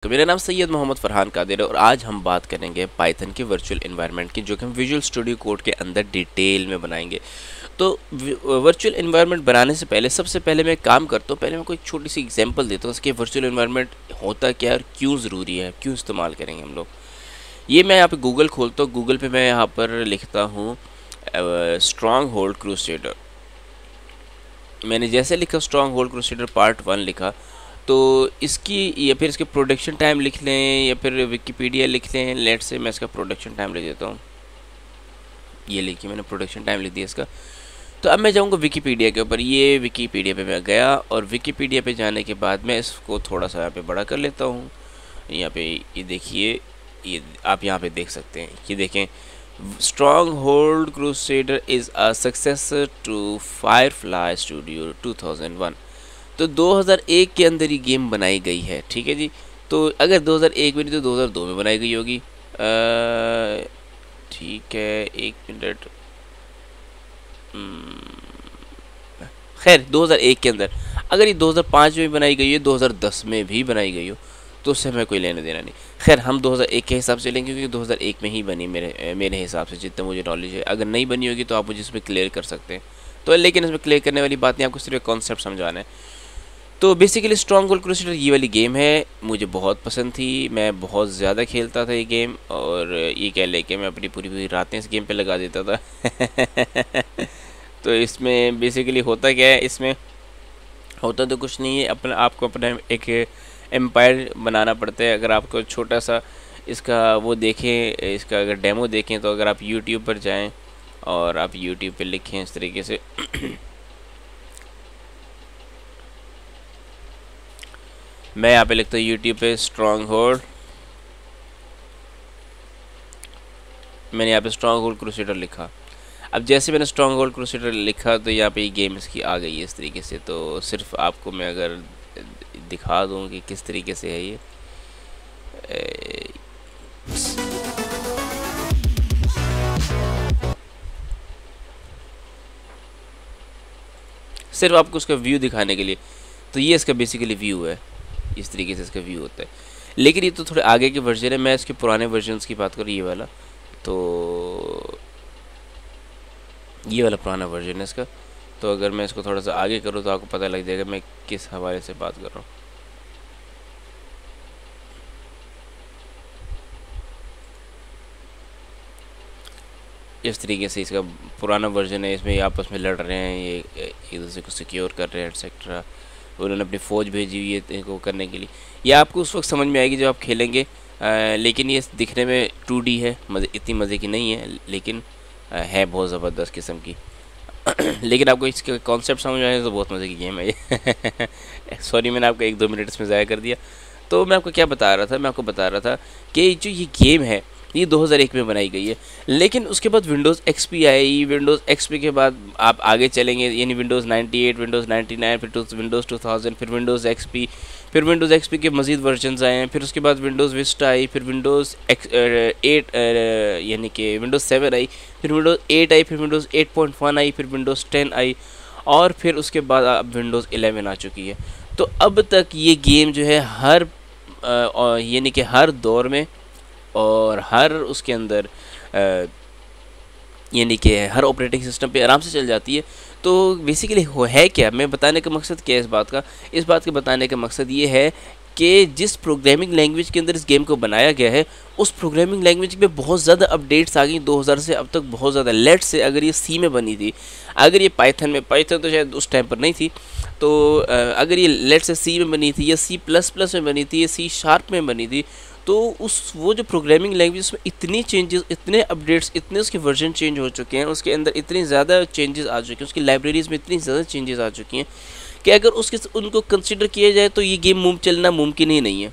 तो मेरा नाम सैयद मोहम्मद फ़रहान कादिर है और आज हम बात करेंगे पाइथन के वर्चुअल एनवायरनमेंट की, जो कि हम विजुअल स्टूडियो कोड के अंदर डिटेल में बनाएंगे। तो वर्चुअल एनवायरनमेंट बनाने से पहले सबसे पहले मैं काम करता हूँ, पहले मैं कोई छोटी सी एग्जांपल देता हूँ इसके वर्चुअल एनवायरनमेंट होता क्या है और क्यों ज़रूरी है, क्यों इस्तेमाल करेंगे हम लोग। ये मैं यहाँ पे गूगल खोलता हूँ, गूगल पे मैं यहाँ पर लिखता हूँ स्ट्रॉन्ग होल्ड क्रूसेडर। मैंने जैसे लिखा स्ट्रॉन्ग होल्ड क्रूसेडर पार्ट 1 लिखा, तो इसकी या फिर इसके प्रोडक्शन टाइम लिख लें या फिर विकिपीडिया लिख लें। लेट से मैं इसका प्रोडक्शन टाइम लिख देता हूँ, ये लिखिए मैंने प्रोडक्शन टाइम लिख दिया इसका। तो अब मैं जाऊँगा विकिपीडिया के ऊपर। ये विकिपीडिया पे मैं गया और विकिपीडिया पे जाने के बाद मैं इसको थोड़ा सा यहाँ पे बड़ा कर लेता हूँ। यहाँ पे ये देखिए, ये आप यहाँ पे देख सकते हैं, ये देखें Stronghold Crusader is a successor to Firefly Studio 2001। तो 2001 के अंदर ही गेम बनाई गई है, ठीक है जी। तो अगर 2001 में नहीं तो 2002 में बनाई गई होगी। ठीक है, एक मिनट, खैर 2001 के अंदर। अगर ये 2005 में बनाई गई है, 2010 में भी बनाई गई हो, तो उससे हमें कोई लेना देना नहीं। खैर हम 2001 के हिसाब से लेंगे, क्योंकि 2001 में ही बनी मेरे हिसाब से, जितना मुझे नॉलेज है। अगर नहीं बनी होगी तो आप मुझे इसमें क्लियर कर सकते हैं। तो लेकिन इसमें क्लियर करने वाली बात नहीं, आपको सिर्फ कॉन्सेप्ट समझाना है। तो बेसिकली स्ट्रॉन्ग होल्ड क्रूसेडर ये वाली गेम है, मुझे बहुत पसंद थी, मैं बहुत ज़्यादा खेलता था ये गेम। और ये कह ले कि मैं अपनी पूरी पूरी रातें इस गेम पे लगा देता था। तो इसमें बेसिकली होता क्या है, इसमें होता तो कुछ नहीं है, आपको अपना एक एम्पायर बनाना पड़ता है। अगर आपको छोटा सा इसका वो देखें, इसका अगर डेमो देखें, तो अगर आप यूट्यूब पर जाएं और आप यूट्यूब पे लिखें इस तरीके से मैं यहाँ पे लिखता हूँ यूट्यूब पे स्ट्रॉन्ग होल्ड, मैंने यहाँ पे स्ट्रॉन्ग होल्ड क्रूसेडर लिखा। अब जैसे मैंने स्ट्रॉन्ग होल्ड क्रूसेडर लिखा तो यहाँ पे गेम इसकी आ गई है इस तरीके से। तो सिर्फ आपको मैं अगर दिखा दूँ कि किस तरीके से है ये, सिर्फ आपको उसका व्यू दिखाने के लिए। तो ये इसका बेसिकली व्यू है, इस तरीके से इसका व्यू होता है। लेकिन ये तो थोड़े आगे के वर्जन है, मैं इसके पुराने वर्जन्स की बात करूँ, ये वाला, तो ये वाला पुराना वर्जन है इसका। तो अगर मैं इसको थोड़ा सा आगे करूँ तो आपको पता लग जाएगा मैं किस हवाले से बात कर रहा हूँ। इस तरीके से इसका पुराना वर्जन है, इसमें आपस में लड़ रहे हैं, ये एक दूसरे को सिक्योर कर रहे हैं एक्सेट्रा। उन्होंने अपनी फ़ौज भेजी हुई है इनको करने के लिए। ये आपको उस वक्त समझ में आएगी जब आप खेलेंगे। लेकिन ये दिखने में 2D है, इतनी मज़े की नहीं है, लेकिन है बहुत ज़बरदस्त किस्म की। लेकिन आपको इसके कॉन्सेप्ट समझ में आए तो बहुत मज़े की गेम है ये। सॉरी मैंने आपको 1-2 मिनट इसमें ज़ाया कर दिया। तो मैं आपको क्या बता रहा था, मैं आपको बता रहा था कि जो ये गेम है ये 2001 में बनाई गई है। लेकिन उसके बाद विंडोज़ XP आई, विंडोज़ XP के बाद आप आगे चलेंगे, यानी विंडोज़ 98, विंडोज़ 99, फिर विंडोज़ 2000, फिर विंडोज़ XP, फिर विंडोज़ XP के मज़ीद वर्जन्स आए हैं। फिर उसके बाद विंडोज़ विस्टा आई, फिर विंडोज़ 8 यानी कि विंडोज़ 7 आई, फिर विंडोज़ 8 आई, फिर विंडोज़ 8.1 आई, फिर विंडोज़ 10 आई, और फिर उसके बाद अब विंडोज़ 11 आ चुकी है। तो अब तक ये गेम जो है हर यानी कि हर दौर में और हर उसके अंदर यानी कि हर ऑपरेटिंग सिस्टम पे आराम से चल जाती है। तो बेसिकली हो है क्या, मैं बताने का मकसद क्या है इस बात के बताने का मकसद ये है कि जिस प्रोग्रामिंग लैंग्वेज के अंदर इस गेम को बनाया गया है, उस प्रोग्रामिंग लैंग्वेज में बहुत ज़्यादा अपडेट्स आ गई 2000 से अब तक, बहुत ज़्यादा। लेट से अगर ये सी में बनी थी, अगर ये पाइथन तो शायद उस टाइम पर नहीं थी, तो अगर ये लेट से सी में बनी थी या C++ में बनी थी या C# में बनी थी, तो वो जो प्रोग्रामिंग लैंग्वेज उसमें इतनी चेंजेस, इतने अपडेट्स, इतने उसके वर्जन चेंज हो चुके हैं, उसके अंदर इतनी ज़्यादा चेंजेस आ चुके हैं, उसकी लाइब्रेरीज़ में इतनी ज़्यादा चेंजेस आ चुकी हैं कि अगर उनको कंसिडर किया जाए तो ये गेम चलना मुमकिन ही नहीं है।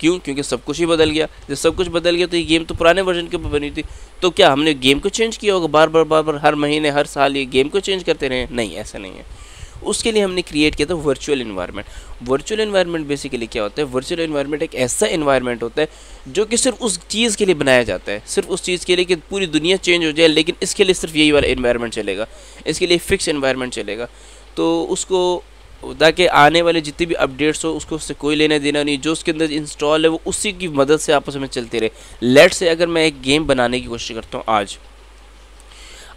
क्यों? क्योंकि सब कुछ ही बदल गया। जब सब कुछ बदल गया तो ये गेम तो पुराने वर्जन के ऊपर बनी थी। तो क्या हमने गेम को चेंज किया होगा बार बार हर महीने हर साल ये गेम को चेंज करते रहे? नहीं, ऐसा नहीं है। उसके लिए हमने क्रिएट किया था virtual environment. Virtual environment basically क्या होता है? वर्चुअल एनवायरनमेंट एक ऐसा एनवायरनमेंट होता है जो कि सिर्फ उस चीज़ के लिए बनाया जाता है, सिर्फ उस चीज़ के लिए कि पूरी दुनिया चेंज हो जाए, लेकिन इसके लिए सिर्फ यही वाला एनवायरनमेंट चलेगा, इसके लिए फिक्स एनवायरनमेंट चलेगा। तो उसको ताकि आने वाले जितने भी अपडेट्स हो उसको उससे कोई लेना देना नहीं, जो उसके अंदर इंस्टॉल है वो उसी की मदद से आपस में चलती रहे। लेट से अगर मैं एक गेम बनाने की कोशिश करता हूँ,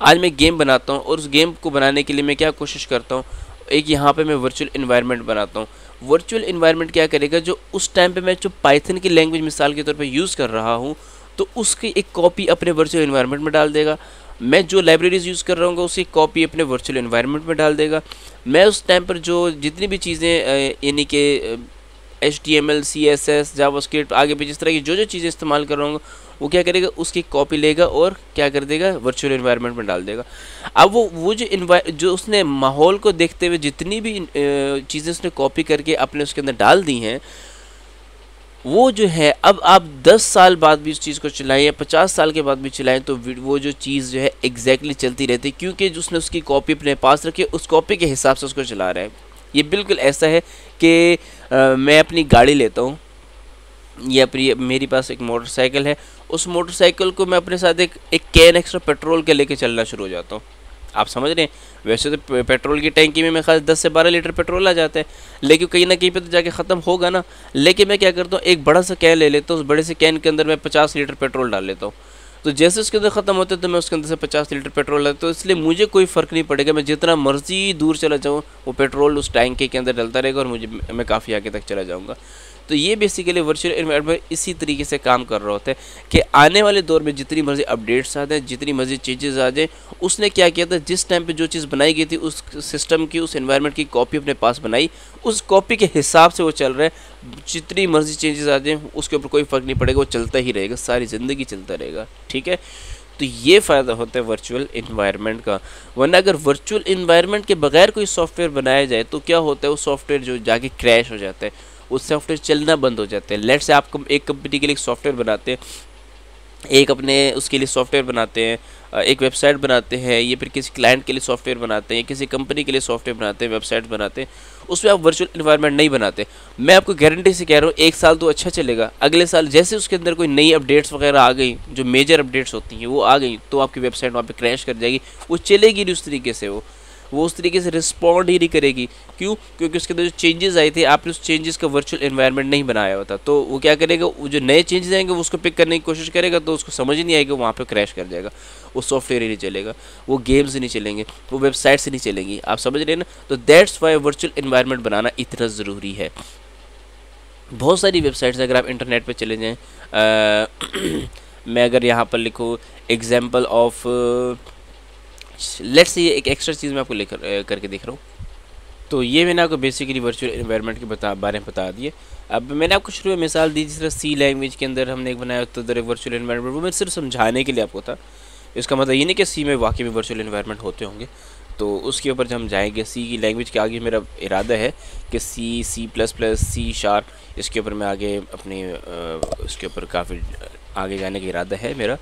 आज मैं गेम बनाता हूँ, और उस गेम को बनाने के लिए मैं क्या कोशिश करता हूँ, एक यहाँ पे मैं वर्चुअल इन्वायरमेंट बनाता हूँ। वर्चुअल इन्वायरमेंट क्या करेगा, जो उस टाइम पे मैं जो पाइथन की लैंग्वेज मिसाल के तौर पे यूज़ कर रहा हूँ, तो उसकी एक कॉपी अपने वर्चुअल इन्वायरमेंट में डाल देगा। मैं जो लाइब्रेरीज यूज़ कर रहा हूँ उसकी कॉपी अपने वर्चुअल इन्वायरमेंट में डाल देगा। मैं उस टाइम पर जो जितनी भी चीज़ें यानी कि HTML, CSS, जावास्क्रिप्ट, आगे भी जिस तरह की जो चीज़ें इस्तेमाल कर रहा हूँ, वो क्या करेगा, उसकी कॉपी लेगा और क्या कर देगा, वर्चुअल इन्वायरमेंट में डाल देगा। अब वो जो उसने माहौल को देखते हुए जितनी भी चीज़ें उसने कॉपी करके अपने उसके अंदर डाल दी हैं, वो जो है अब आप 10 साल बाद भी उस चीज़ को चलाएं या 50 साल के बाद भी चलाएं तो वो जो चीज़ जो है एग्जैक्टली चलती रहती है, क्योंकि जो उसने उसकी कॉपी अपने पास रखी है उस कॉपी के हिसाब से उसको चला रहा है। ये बिल्कुल ऐसा है कि मैं अपनी गाड़ी लेता हूँ या फिर मेरे पास एक मोटरसाइकिल है, उस मोटरसाइकिल को मैं अपने साथ एक कैन एक्स्ट्रा पेट्रोल के लेके चलना शुरू हो जाता हूँ। आप समझ रहे हैं, वैसे तो पेट्रोल की टैंकी में मेरे ख्याल 10 से 12 लीटर पेट्रोल आ जाता है, लेकिन कहीं ना कहीं पे तो जाके ख़त्म होगा ना। लेकिन मैं क्या करता हूँ, एक बड़ा सा कैन ले लेता हूँ, उस बड़े से कैन के अंदर मैं 50 लीटर पेट्रोल डाल लेता हूँ। तो जैसे उसके अंदर ख़त्म होता है तो मैं उसके अंदर से 50 लीटर पेट्रोल डालता हूँ। इसलिए मुझे कोई फ़र्क नहीं पड़ेगा, मैं जितना मर्जी दूर चला जाऊँ वो पेट्रोल उस टैंकी के अंदर डलता रहेगा और मैं काफ़ी आगे तक चला जाऊँगा। तो ये बेसिकली वर्चुअल एनवायरनमेंट इसी तरीके से काम कर रहा होता है कि आने वाले दौर में जितनी मर्जी अपडेट्स आ जाए, जितनी मर्जी चेंजेस आ जाए, उसने क्या किया था, जिस टाइम पे जो चीज़ बनाई गई थी उस सिस्टम की, उस एनवायरनमेंट की कॉपी अपने पास बनाई, उस कॉपी के हिसाब से वो चल रहा है। जितनी मर्जी चेंजेस आ जाए उसके ऊपर कोई फ़र्क नहीं पड़ेगा, वो चलता ही रहेगा, सारी ज़िंदगी चलता रहेगा। ठीक है, तो ये फ़ायदा होता है वर्चुअल इन्वायरमेंट का। वरना अगर वर्चुअल इन्वायरमेंट के बगैर कोई सॉफ्टवेयर बनाया जाए तो क्या होता है, वो सॉफ्टवेयर जो जाके क्रैश हो जाता है, उस सॉफ्टवेयर चलना बंद हो जाते हैं। लेट्स से आप एक कंपनी के लिए सॉफ्टवेयर बनाते हैं, एक अपने उसके लिए सॉफ्टवेयर बनाते हैं, एक वेबसाइट बनाते हैं, या फिर किसी क्लाइंट के लिए सॉफ्टवेयर बनाते हैं, किसी कंपनी के लिए सॉफ्टवेयर बनाते हैं, वेबसाइट बनाते हैं, उसमें आप वर्चुअल इन्वायरमेंट नहीं बनाते। मैं आपको गारंटी से कह रहा हूँ 1 साल तो अच्छा चलेगा, अगले साल जैसे उसके अंदर कोई नई अपडेट्स वगैरह आ गई, जो मेजर अपडेट्स होती हैं वो आ गई, तो आपकी वेबसाइट वहाँ पे क्रैश कर जाएगी, वो चलेगी नहीं उस तरीके से, वो उस तरीके से रिस्पॉन्ड ही नहीं करेगी। क्यों? क्योंकि उसके अंदर जो चेंजेस आए थे, आपने उस चेंजेस का वर्चुअल एनवायरनमेंट नहीं बनाया होता। तो वो क्या करेगा, वो जो नए चेंजेस आएंगे वो उसको पिक करने की कोशिश करेगा, तो उसको समझ ही नहीं आएगा, वहाँ पे क्रैश कर जाएगा, वो सॉफ्टवेयर ही नहीं चलेगा, वो गेम्स नहीं चलेंगे, वो वेबसाइट्स नहीं चलेंगी। आप समझ रहे हैं ना? तो दैट्स वाई वर्चुअल एनवायरनमेंट बनाना इतना ज़रूरी है। बहुत सारी वेबसाइट्स अगर आप इंटरनेट पर चले जाएँ, मैं अगर यहाँ पर लिखूँ एग्जाम्पल ऑफ, लेट्स ये एक एक्स्ट्रा चीज़ मैं आपको लेकर करके देख रहा हूँ। तो ये मैंने आपको बेसिकली वर्चुअल एनवायरनमेंट के बारे में बता दिए। अब मैंने आपको शुरू में मिसाल दी, जिस तरह सी लैंग्वेज के अंदर हमने एक बनाया तो उधर एक वर्चुअल एनवायरनमेंट, वो मैं सिर्फ समझाने के लिए आपको था। इसका मतलब ये नहीं कि सी में वाकई में वर्चुअल एनवायरनमेंट होते होंगे, तो उसके ऊपर जब हम जाएंगे सी की लैंग्वेज के आगे, मेरा इरादा है कि C++, C#, इसके ऊपर मैं आगे अपने उसके ऊपर काफ़ी आगे जाने का इरादा है मेरा।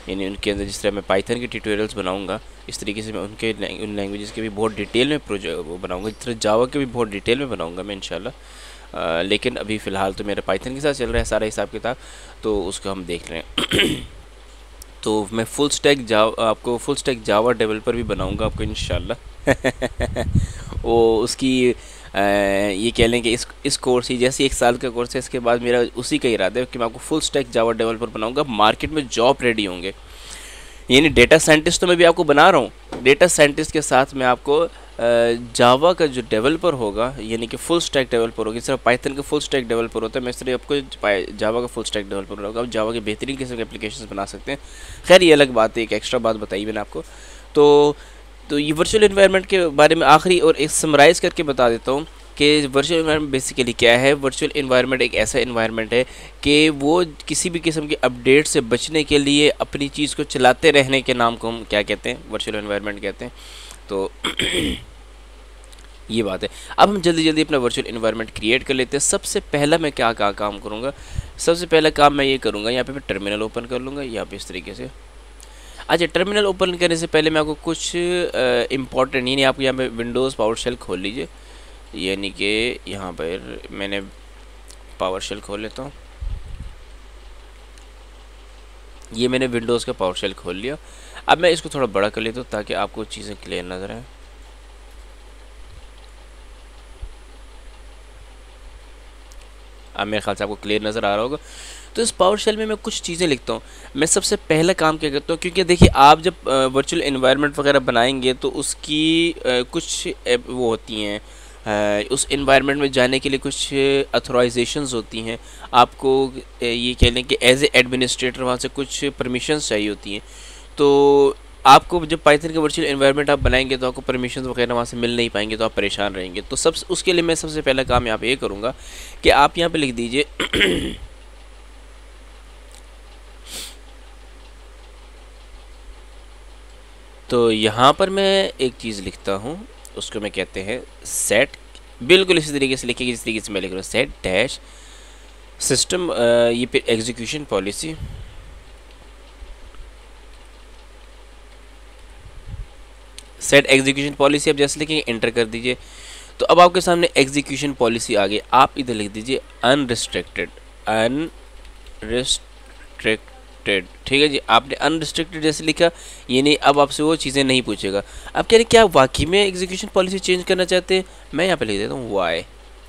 यानी उनके अंदर जिस तरह मैं पाइथन के ट्यूटोरियल्स बनाऊंगा, इस तरीके से मैं उन लैंग्वेजेस के भी बहुत डिटेल में वो बनाऊंगा, जिस तरह जावा के भी बहुत डिटेल में बनाऊंगा मैं इंशाल्लाह। लेकिन अभी फ़िलहाल तो मेरा पाइथन के साथ चल रहा है सारा हिसाब किताब, तो उसको हम देख रहे हैं। तो मैं आपको फुल स्टैक जावा डेवलपर भी बनाऊंगा आपको इंशाल्लाह। वो उसकी ये कह लें कि इस कोर्स ही जैसे 1 साल का कोर्स है, इसके बाद मेरा उसी का इरादा है कि मैं आपको फुल स्टैक जावा डेवलपर बनाऊंगा। मार्केट में जॉब रेडी होंगे, यानी डेटा साइंटिस्ट तो मैं भी आपको बना रहा हूँ, डेटा साइंटिस्ट के साथ में आपको जावा का जो डेवलपर होगा, यानी कि फुल स्टैक डेवलपर होगा। जिस तरह पाइथन का फुल स्टैक डेवलपर होता है, मैं इस तरह आपको जावा का फुल स्टैक डेवलपर होगा। आप जावा के बेहतरीन किस्म के एप्लीकेशन बना सकते हैं। खैर ये अलग बात है, एक एक्स्ट्रा बात बताई मैंने आपको। तो ये वर्चुअल एनवायरनमेंट के बारे में आखिरी और एक समराइज़ करके बता देता हूँ कि वर्चुअल एनवायरनमेंट बेसिकली क्या है। वर्चुअल एनवायरनमेंट एक ऐसा एनवायरनमेंट है कि वो किसी भी किस्म के अपडेट से बचने के लिए अपनी चीज़ को चलाते रहने के नाम को हम क्या कहते हैं, वर्चुअल एनवायरनमेंट कहते हैं। तो ये बात है। अब हम जल्दी जल्दी अपना वर्चुअल एनवायरनमेंट क्रिएट कर लेते हैं। सबसे पहला मैं क्या काम करूँगा, सबसे पहला काम मैं ये करूँगा, यहाँ पे मैं टर्मिनल ओपन कर लूँगा, यहाँ पे इस तरीके से। अच्छा, टर्मिनल ओपन करने से पहले मैं आपको कुछ इम्पॉर्टेंट, यानी आप यहाँ पे विंडोज़ पावर शेल खोल लीजिए, यानी कि यहाँ पर मैंने पावर शेल खोल लेता हूँ। ये मैंने विंडोज़ का पावर शेल खोल लिया। अब मैं इसको थोड़ा बड़ा कर लेता हूँ ताकि आपको चीज़ें क्लियर नज़र आए। अब मेरे ख्याल से आपको क्लियर नज़र आ रहा होगा। तो इस पावर शेल में मैं कुछ चीज़ें लिखता हूँ। मैं सबसे पहला काम क्या करता हूँ, क्योंकि देखिए आप जब वर्चुअल इन्वायरमेंट वगैरह बनाएंगे तो उसकी कुछ वो होती हैं, उस इन्वायरमेंट में जाने के लिए कुछ अथोराइजेशंस होती हैं। आपको ये कह लें कि एज ए एडमिनिस्ट्रेटर वहाँ से कुछ परमिशंस चाहिए होती हैं। तो आपको जब पाइथन के वर्चुअल एनवायरनमेंट आप बनाएंगे तो आपको परमिशंस वगैरह वहाँ से मिल नहीं पाएंगे, तो आप परेशान रहेंगे। तो सब उसके लिए मैं सबसे पहला काम यहाँ पे ये करूँगा कि आप यहाँ पे लिख दीजिए तो यहाँ पर मैं एक चीज़ लिखता हूँ, उसको मैं कहते हैं सेट। बिल्कुल इसी तरीके से लिखिए जिस तरीके से मैं लिख रहा हूँ, सेट डैश सिस्टम, ये फिर execution policy, set execution policy. अब जैसे लिखेंगे एंटर कर दीजिए, तो अब आपके सामने एग्जीक्यूशन पॉलिसी आ गई। आप इधर लिख दीजिए अनरिस्ट्रिक्टेड, अनरिस्ट्रिक्टेड, ठीक है जी। आपने अनरिस्ट्रिक्टेड जैसे लिखा, ये नहीं, अब आपसे वो चीज़ें नहीं पूछेगा। अब कह रहे क्या आप वाकई में एग्जीक्यूशन पॉलिसी चेंज करना चाहते हैं? मैं यहाँ पे लिख देता हूँ वाई,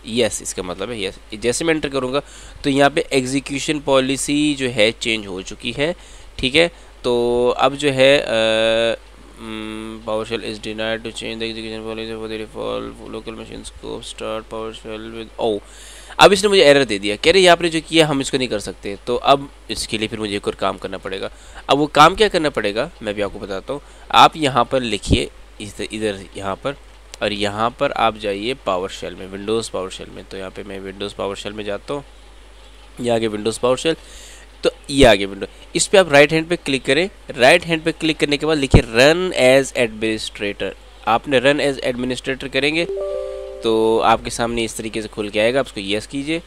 यस, इसका मतलब है यस। जैसे मैं एंटर करूँगा तो यहाँ पे एग्जीक्यूशन पॉलिसी जो है चेंज हो चुकी है, ठीक है। तो अब जो है PowerShell is denied to change the execution policy for the default local machine scope start PowerShell with अब इसने मुझे एरर दे दिया, कह रहे आपने जो किया हम इसको नहीं कर सकते। तो अब इसके लिए फिर मुझे एक और काम करना पड़ेगा। अब वो काम क्या करना पड़ेगा मैं भी आपको बताता हूँ। आप यहाँ पर लिखिए इधर यहाँ पर, और यहाँ पर आप जाइए PowerShell में, विंडोज़ PowerShell में। तो यहाँ पे मैं विंडोज़ PowerShell में जाता हूँ, ये आगे विंडोज़ PowerShell, तो ये आगे विंडो, इस पर आप राइट हैंड पे क्लिक करें। राइट हैंड पे क्लिक करने के बाद लिखिए रन एज एडमिनिस्ट्रेटर। आपने रन एज एडमिनिस्ट्रेटर करेंगे तो आपके सामने इस तरीके से खुल के आएगा। आप उसको यस कीजिए।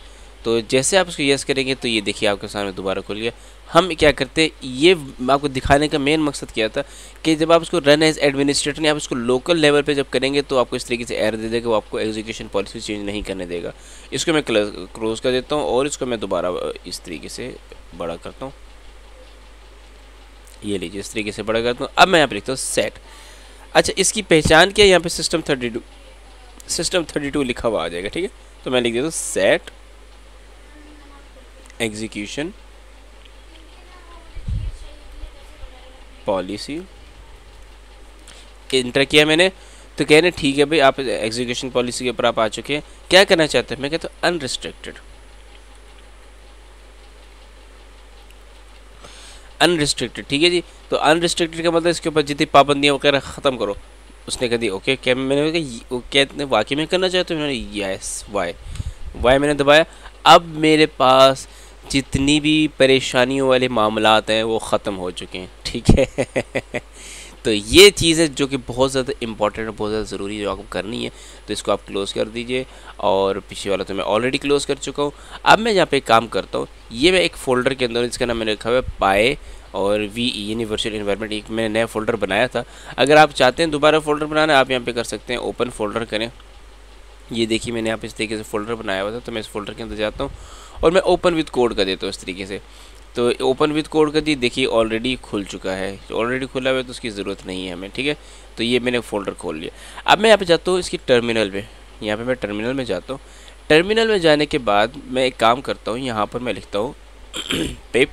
तो जैसे आप उसको यस करेंगे तो ये देखिए आपके सामने दोबारा खुल गया। हम क्या करते हैं, ये आपको दिखाने का मेन मकसद क्या था कि जब आप उसको रन एज एडमिनिस्ट्रेटर नहीं, आप उसको लोकल लेवल पे जब करेंगे तो आपको इस तरीके से एरर दे देगा, वो आपको एग्जीक्यूशन पॉलिसी चेंज नहीं करने देगा। इसको मैं क्लोज कर देता हूँ और इसको मैं दोबारा इस तरीके से बड़ा करता हूँ। ये लीजिए इस तरीके से बड़ा करता हूँ। अब मैं यहाँ पे लिखता हूँ सेट। अच्छा, इसकी पहचान क्या है, यहाँ पे सिस्टम 32 लिखा हुआ आ जाएगा, ठीक है। तो मैं लिख देता हूँ सेट एग्जीक्यूशन पॉलिसी, इंटर किया मैंने। तो कह रहे ठीक है भाई, आप एग्जीक्यूशन पॉलिसी के ऊपर आप आ चुके हैं, क्या करना चाहते हैं? मैं कहता हूँ अनरिस्ट्रिक्टेड। अनरिस्ट्रिक्टेड, ठीक है जी। तो अनरिस्ट्रिक्टेड का मतलब इसके ऊपर जितनी पाबंदियाँ वगैरह ख़त्म करो। उसने कह दी ओके। क्या मैंने कहा वो क्या वाकई में करना चाहते हो? मैंने यस वाई मैंने दबाया। अब मेरे पास जितनी भी परेशानियों वाले मामलात हैं वो ख़त्म हो चुके हैं, ठीक है। तो ये चीज़ है जो कि बहुत ज़्यादा इंपॉर्टेंट है, बहुत ज़्यादा ज़रूरी है, जो आपको करनी है। तो इसको आप क्लोज़ कर दीजिए, और पीछे वाला तो मैं ऑलरेडी क्लोज़ कर चुका हूँ। अब मैं यहाँ पे काम करता हूँ, ये मैं एक फ़ोल्डर के अंदर, इसका नाम मैंने रखा हुआ है पाई और VE यानी वर्चुअल इन्वायरमेंट। एक मैंने नया फ़ोल्डर बनाया था। अगर आप चाहते हैं दोबारा फ़ोल्डर बनाना, आप यहाँ पे कर सकते हैं, ओपन फ़ोल्डर करें। ये देखिए मैंने यहाँ पे इस तरीके से फ़ोल्डर बनाया हुआ था। तो मैं इस फ़ोल्डर के अंदर जाता हूँ और मैं ओपन विद कोड कर देता हूँ इस तरीके से। तो ओपन विद कोड कर दी, देखिए ऑलरेडी खुल चुका है। ऑलरेडी खुला हुआ है तो उसकी ज़रूरत नहीं है हमें, ठीक है। तो ये मैंने फ़ोल्डर खोल लिया। अब मैं यहाँ पे जाता हूँ इसकी टर्मिनल में, यहाँ पे मैं टर्मिनल में जाता हूँ। टर्मिनल में जाने के बाद मैं एक काम करता हूँ, यहाँ पर मैं लिखता हूँ पिप,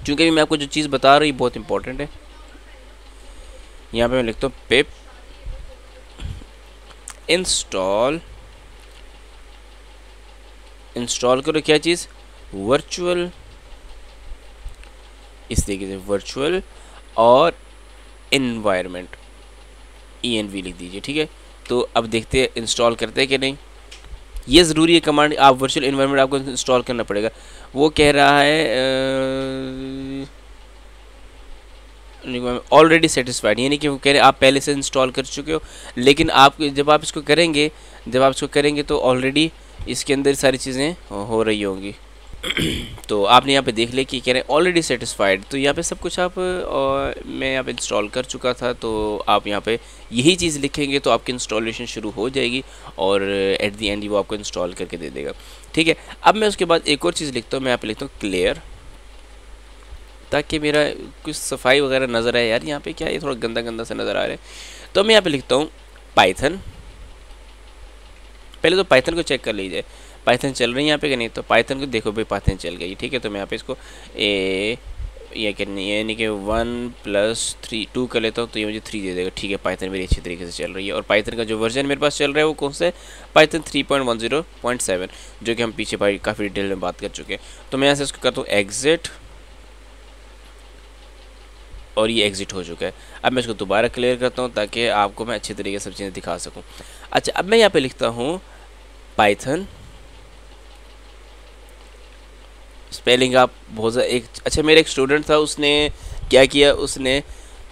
चूँकि मैं आपको जो चीज़ बता रही बहुत इंपॉर्टेंट है। यहाँ पे मैं लिखता हूँ पिप इंस्टॉल करो क्या चीज़, वर्चुअल, इस तरीके से वर्चुअल और इन्वायरमेंट, ENV लिख दीजिए, ठीक है। तो अब देखते हैं इंस्टॉल करते हैं कि नहीं। ये ज़रूरी है कमांड, आप वर्चुअल इन्वायरमेंट आपको इंस्टॉल करना पड़ेगा। वो कह रहा है ऑलरेडी सेटिस्फाइड, यानी कि वो कह रहे हैं आप पहले से इंस्टॉल कर चुके हो, लेकिन आप जब आप इसको करेंगे तो ऑलरेडी इसके अंदर सारी चीज़ें हो रही होंगी। तो आपने यहाँ पे देख लिया कि कह रहे हैं ऑलरेडी सेटिस्फाइड। तो यहाँ पे सब कुछ आप मैं यहाँ पे इंस्टॉल कर चुका था। तो आप यहाँ पे यही चीज़ लिखेंगे तो आपकी इंस्टॉलेशन शुरू हो जाएगी, और एट दी एंड वो आपको इंस्टॉल करके दे देगा, ठीक है। अब मैं उसके बाद एक और चीज़ लिखता हूँ, मैं यहाँ पे लिखता हूँ क्लियर, ताकि मेरा कुछ सफाई वगैरह नज़र आए। यार यहाँ पे क्या ये थोड़ा गंदा गंदा सा नज़र आ रहा है। तो मैं यहाँ पे लिखता हूँ पाइथन, पहले तो पाइथन को चेक कर लीजिए। पाइथन चल रही है यहाँ पे कि नहीं, तो पाइथन को देखो भाई पाइथन चल गई, ठीक है। तो मैं यहाँ पे इसको ये करनी है, यानी कि 1+3 कर लेता हूँ, तो ये मुझे 3 दे देगा, ठीक है। पाइथन मेरी अच्छी तरीके से चल रही है, और पाइथन का जो वर्जन मेरे पास चल रहा है वो कौन सा है, पाइथन 3.10.7, जो कि हम पीछे भाई काफ़ी डिटेल में बात कर चुके हैं। तो मैं यहाँ से इसको करता हूँ एग्जिट, और ये एग्जिट हो चुका है। अब मैं इसको दोबारा क्लियर करता हूँ ताकि आपको मैं अच्छी तरीके से सब चीज़ें दिखा सकूँ। अच्छा, अब मैं यहाँ पे लिखता हूँ पाइथन, स्पेलिंग आप बहुत एक, अच्छा मेरा एक स्टूडेंट था, उसने क्या किया, उसने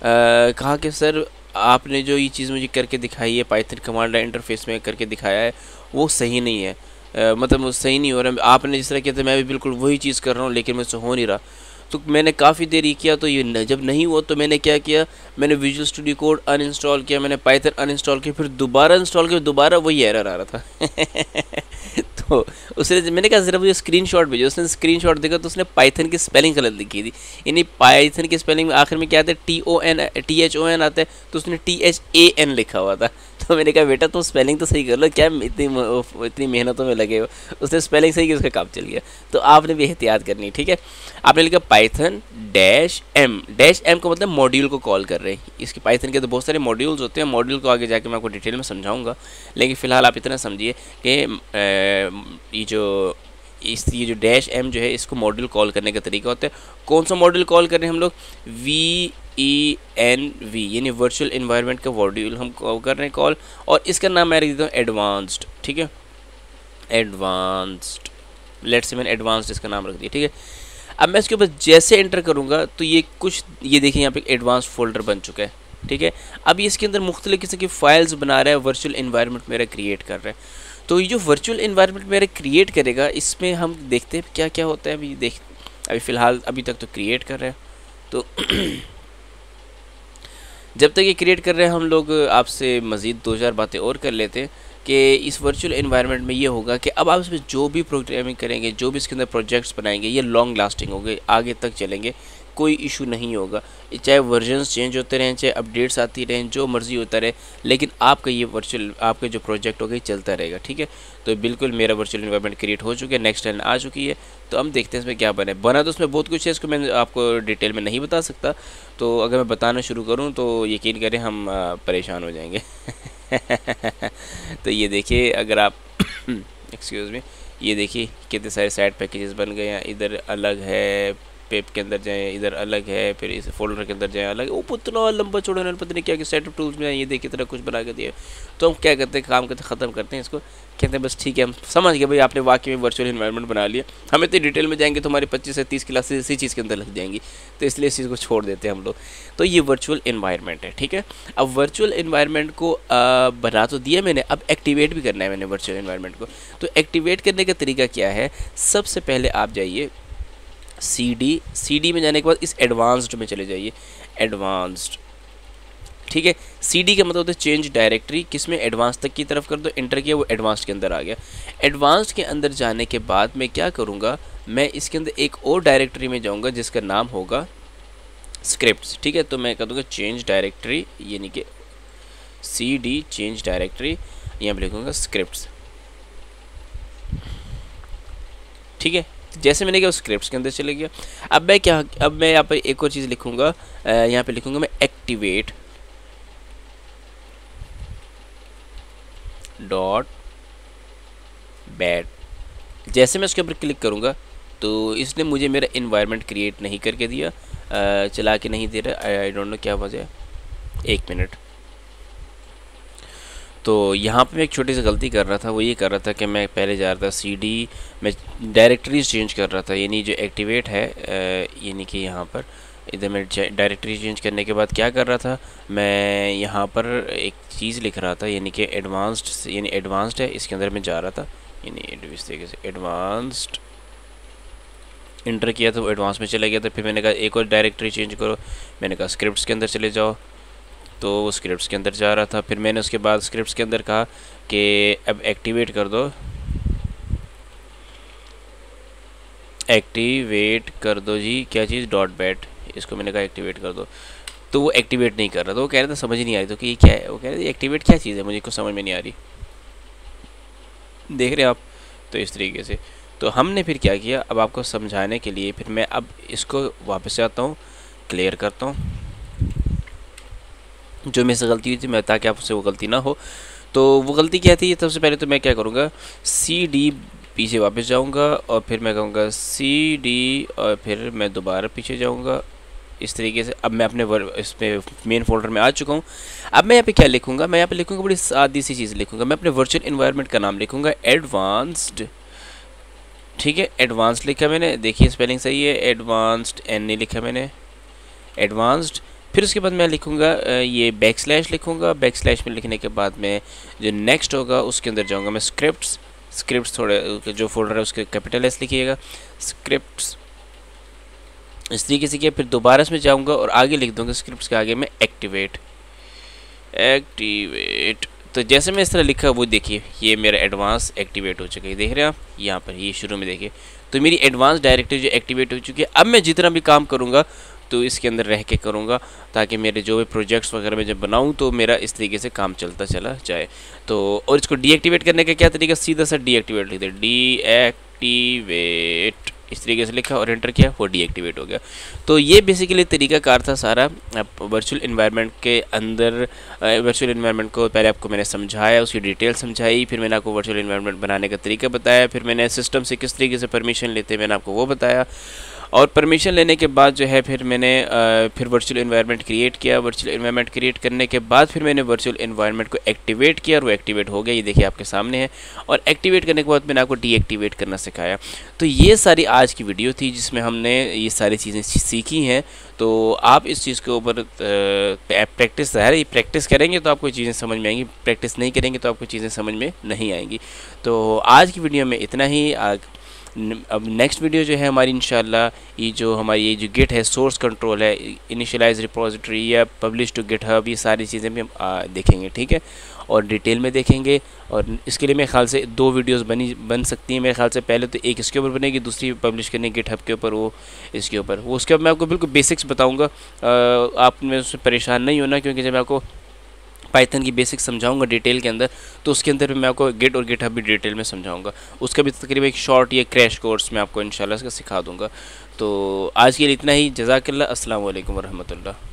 कहा कि सर आपने जो ये चीज़ मुझे करके दिखाई है पाइथन कमांड लाइन इंटरफेस में करके दिखाया है वो सही नहीं है, मतलब वो सही नहीं हो रहा, आपने जिस तरह किया था मैं भी बिल्कुल वही चीज़ कर रहा हूँ लेकिन मुझसे हो नहीं रहा। तो मैंने काफ़ी देर ये किया, तो ये जब नहीं हुआ तो मैंने क्या किया, मैंने विजुअल स्टूडियो कोड अनइंस्टॉल किया, मैंने पाइथन अनइंस्टॉल किया, फिर दोबारा इंस्टॉल किया, दोबारा वही एरर आ रहा था तो उसने, मैंने कहा ज़रा मुझे स्क्रीनशॉट भेजो, उसने स्क्रीनशॉट देखा तो उसने पाइथन की स्पेलिंग गलत लिखी थी, यानी पाइथन की स्पेलिंग में आखिर में क्या आता है, THON आता है, तो उसने THAN लिखा हुआ था। तो मैंने कहा बेटा तुम स्पेलिंग तो सही कर लो, क्या इतनी मेहनतों में लगे हो। उसने स्पेलिंग सही की, उसका काम चल गया। तो आपने भी एहतियात करनी है, ठीक है। आपने लिखा पाइथन -m का मतलब मॉड्यूल को कॉल कर रहे हैं। इसके पाइथन के तो बहुत सारे मॉड्यूल्स होते हैं, मॉड्यूल को आगे जाके मैं आपको डिटेल में समझाऊंगा, लेकिन फ़िलहाल आप इतना समझिए कि ये जो -m जो है इसको मॉड्यूल कॉल करने का तरीका होता है। कौन सा मॉड्यूल कॉल कर रहे हैं हम लोग, VENV, यानी वर्चुअल इन्वायरमेंट का मॉड्यूल हम कर रहे हैं कॉल, और इसका नाम मैं रख देता हूँ एडवांस्ड, ठीक है, एडवांस्ड, लेट्स से मैंने एडवांस्ड इसका नाम रख दिया, ठीक है। अब मैं इसके ऊपर जैसे एंटर करूँगा तो ये देखिए यहाँ पे एडवांस फोल्डर बन चुका है, ठीक है। अब ये इसके अंदर मुख्तलिफ किस्म की फाइल्स बना रहा है, वर्चुअल इन्वायरमेंट मेरा क्रिएट कर रहा है। तो ये जो वर्चुअल इन्वायरमेंट मेरा क्रिएट करेगा, इसमें हम देखते हैं क्या क्या होता है। अभी फ़िलहाल अभी तक तो क्रिएट कर रहे हैं, तो जब तक ये क्रिएट कर रहे हैं हम लोग आपसे मज़ीद 2-4 बातें और कर लेते हैं कि इस वर्चुअल एनवायरनमेंट में ये होगा कि अब आप इसमें जो भी प्रोग्रामिंग करेंगे, जो भी इसके अंदर प्रोजेक्ट्स बनाएंगे, ये लॉन्ग लास्टिंग होंगे, आगे तक चलेंगे, कोई इशू नहीं होगा। चाहे वर्जन्स चेंज होते रहें, चाहे अपडेट्स आती रहें, जो मर्ज़ी होता रहे, लेकिन आपका ये वर्चुअल आपका जो प्रोजेक्ट होगा ये चलता रहेगा, ठीक है। तो बिल्कुल मेरा वर्चुअल एनवायरनमेंट क्रिएट हो चुका है, नेक्स्ट लाइन आ चुकी है। तो हम देखते हैं इसमें क्या बना तो उसमें बहुत कुछ है, इसको मैं आपको डिटेल में नहीं बता सकता। तो अगर मैं बताना शुरू करूँ तो यकीन करें हम परेशान हो जाएंगे तो ये देखिए, अगर आप एक्सक्यूज़ मी, ये देखिए कितने सारे साइड पैकेजेस बन गए हैं। इधर अलग है, पेप के अंदर जाएं, इधर अलग है, फिर इस फोल्डर के अंदर जाएं अलग, वो इतना लंबा चौड़ा है, पता नहीं क्या कि सेटअप टूल्स में ये देखिए तरह कुछ बना के दिया। तो हम क्या करते हैं, काम करते ख़त्म करते हैं इसको, कहते हैं बस ठीक है, हम समझ गए भाई आपने वाकई में वर्चुअल एनवायरनमेंट बना लिया। हम इतनी डिटेल में जाएंगे तो हमारी 25 से 30 क्लासेस इसी चीज़ के अंदर लग जाएंगी, तो इसलिए इस चीज़ को छोड़ देते हैं हम लोग। तो ये वर्चुअल एनवायरनमेंट है, ठीक है। अब वर्चुअल एनवायरनमेंट को बना तो दिया मैंने, अब एक्टिवेट भी करना है मैंने वर्चुअल एनवायरनमेंट को। तो एक्टिवेट करने का तरीका क्या है, सबसे पहले आप जाइए CD में जाने के बाद इस एडवांस्ड में चले जाइए, एडवांस्ड, ठीक है। CD का मतलब होता है चेंज डायरेक्टरी, किसमें, एडवांस तक की तरफ कर दो, एंटर किया, वो एडवांस्ड के अंदर आ गया। एडवांस्ड के अंदर जाने के बाद मैं क्या करूँगा, मैं इसके अंदर एक और डायरेक्टरी में जाऊँगा जिसका नाम होगा स्क्रिप्ट्स, ठीक है। तो मैं कर दूँगा चेंज डायरेक्टरी, यानी कि CD चेंज डायरेक्टरी, यहाँ पर लिखूँगा स्क्रिप्ट्स, ठीक है। जैसे मैंने कहा स्क्रिप्ट्स के अंदर चले गया। अब मैं यहाँ पर एक और चीज़ लिखूँगा, यहाँ पे लिखूँगा मैं एक्टिवेट डॉट बैट। जैसे मैं उसके ऊपर क्लिक करूँगा तो इसने मुझे मेरा इन्वायरमेंट क्रिएट नहीं करके दिया, चला के नहीं दे रहा, आई डोंट नो क्या वजह है, 1 मिनट। तो यहाँ पे मैं एक छोटी सी गलती कर रहा था, वो ये कर रहा था कि मैं पहले जा रहा था CD में डायरेक्टरीज चेंज कर रहा था, यानी जो एक्टिवेट है, यानी कि यहाँ पर इधर मैं डायरेक्टरी चेंज करने के बाद क्या कर रहा था, मैं यहाँ पर एक चीज़ लिख रहा था, यानी कि एडवांस्ड, यानी एडवांस्ड है, इसके अंदर मैं जा रहा था, यानी इस तरीके से एडवांस्ड इंटर किया तो एडवांस में चला गया था। फिर मैंने कहा एक और डायरेक्टरी चेंज करो, मैंने कहा स्क्रिप्ट्स के अंदर चले जाओ, तो वो स्क्रिप्ट्स के अंदर जा रहा था। फिर मैंने उसके बाद स्क्रिप्ट्स के अंदर कहा कि अब एक्टिवेट कर दो, एक्टिवेट कर दो जी, क्या चीज़, डॉट बैट, इसको मैंने कहा एक्टिवेट कर दो, तो वो एक्टिवेट नहीं कर रहा था। वो कह रहा था समझ नहीं आ रही, तो कि ये क्या है, वो कह रहे थे एक्टिवेट क्या चीज़ है, मुझे कुछ समझ में नहीं आ रही। देख रहे हैं आप, तो इस तरीके से। तो हमने फिर क्या किया, अब आपको समझाने के लिए फिर मैं अब इसको वापस आता हूँ, क्लियर करता हूँ जो मेरे से गलती हुई थी, मैं ताकि आपसे वो गलती ना हो। तो वो गलती क्या थी, सबसे पहले तो मैं क्या करूँगा, सी डी पीछे वापस जाऊँगा और फिर मैं कहूँगा सी डी और फिर मैं दोबारा पीछे जाऊँगा इस तरीके से। अब मैं अपने इसमें मेन फोल्डर में आ चुका हूँ। अब मैं यहाँ पे क्या लिखूँगा, मैं यहाँ पे लिखूँगा बड़ी सादी सी चीज़ लिखूँगा, मैं अपने वर्चुअल इन्वायरमेंट का नाम लिखूँगा एडवांस्ड। ठीक है, एडवांस्ड लिखा मैंने, देखिए स्पेलिंग सही है, एडवांस्ड एन नहीं लिखा मैंने, एडवांस्ड। फिर उसके बाद मैं लिखूँगा ये बैकस्लैश लिखूँगा, बैकस्लैश में लिखने के बाद मैं जो नेक्स्ट होगा उसके अंदर जाऊँगा मैं स्क्रिप्ट्स थोड़े जो फोल्डर है उसके कैपिटल एस लिखिएगा, स्क्रिप्ट्स इस तरीके से किया। फिर दोबारा इसमें जाऊँगा और आगे लिख दूँगा स्क्रिप्ट्स के आगे मैं एक्टिवेट। तो जैसे मैं इस तरह लिखा वो देखिए ये मेरा एडवांस एक्टिवेट हो चुका है, देख रहे हैं आप यहाँ पर, ये शुरू में देखिए। तो मेरी एडवांस डायरेक्टरी जो एक्टिवेट हो चुकी है। अब मैं जितना भी काम करूँगा तो इसके अंदर रह के करूँगा ताकि मेरे जो भी प्रोजेक्ट्स वगैरह मैं जब बनाऊँ तो मेरा इस तरीके से काम चलता चला जाए। तो और इसको डीएक्टिवेट करने का क्या तरीका, सीधा सा डीएक्टिवेट लिख दे, डीएक्टिवेट इस तरीके से लिखा और एंटर किया, वो डीएक्टिवेट हो गया। तो ये बेसिकली तरीकाकार था सारा वर्चुअल इन्वायरमेंट के अंदर। वर्चुअल इन्वायरमेंट को पहले आपको मैंने समझाया, उसकी डिटेल समझाई, फिर मैंने आपको वर्चुअल इन्वायरमेंट बनाने का तरीका बताया, फिर मैंने सिस्टम से किस तरीके से परमिशन लेते मैंने आपको वो बताया। और परमिशन लेने के बाद जो है फिर मैंने फिर वर्चुअल इन्वायरमेंट क्रिएट किया। वर्चुअल इन्वायरमेंट क्रिएट करने के बाद फिर मैंने वर्चुअल इन्वायरमेंट को एक्टिवेट किया और वो एक्टिवेट हो गया, ये देखिए आपके सामने है। और एक्टिवेट करने के बाद मैंने आपको डीएक्टिवेट करना सिखाया। तो ये सारी आज की वीडियो थी जिसमें हमने ये सारी चीज़ें सीखी हैं। तो आप इस चीज़ के ऊपर प्रैक्टिस है, ये प्रैक्टिस करेंगे तो आपको चीज़ें समझ में आएंगी, प्रैक्टिस नहीं करेंगे तो आपको चीज़ें समझ में नहीं आएंगी। तो आज की वीडियो में इतना ही। अब नेक्स्ट वीडियो जो है हमारी इंशाल्लाह ये जो हमारी ये जो गिट है, सोर्स कंट्रोल है, इनिशियलाइज रिपोजिटरी या पब्लिश टू गिटहब, ये सारी चीज़ें भी हम देखेंगे, ठीक है, और डिटेल में देखेंगे। और इसके लिए मेरे ख्याल से 2 वीडियोस बन सकती हैं मेरे ख्याल से। पहले तो एक इसके ऊपर बनेगी, दूसरी पब्लिश करने गिटहब के ऊपर, वो इसके ऊपर, वो उसके बाद मैं आपको बिल्कुल बेसिक्स बताऊँगा। आप में उससे परेशान नहीं होना, क्योंकि जब मैं आपको पाइथन की बेसिक्स समझाऊंगा डिटेल के अंदर तो उसके अंदर भी मैं आपको गिट और गिटहब भी डिटेल में समझाऊंगा। उसका भी तकरीबन एक शॉर्ट या क्रैश कोर्स मैं आपको इंशाल्लाह इसका सिखा दूंगा। तो आज के लिए इतना ही। जज़ाकल्लाह। अस्सलाम वालेकुम वरहमतुल्लाह।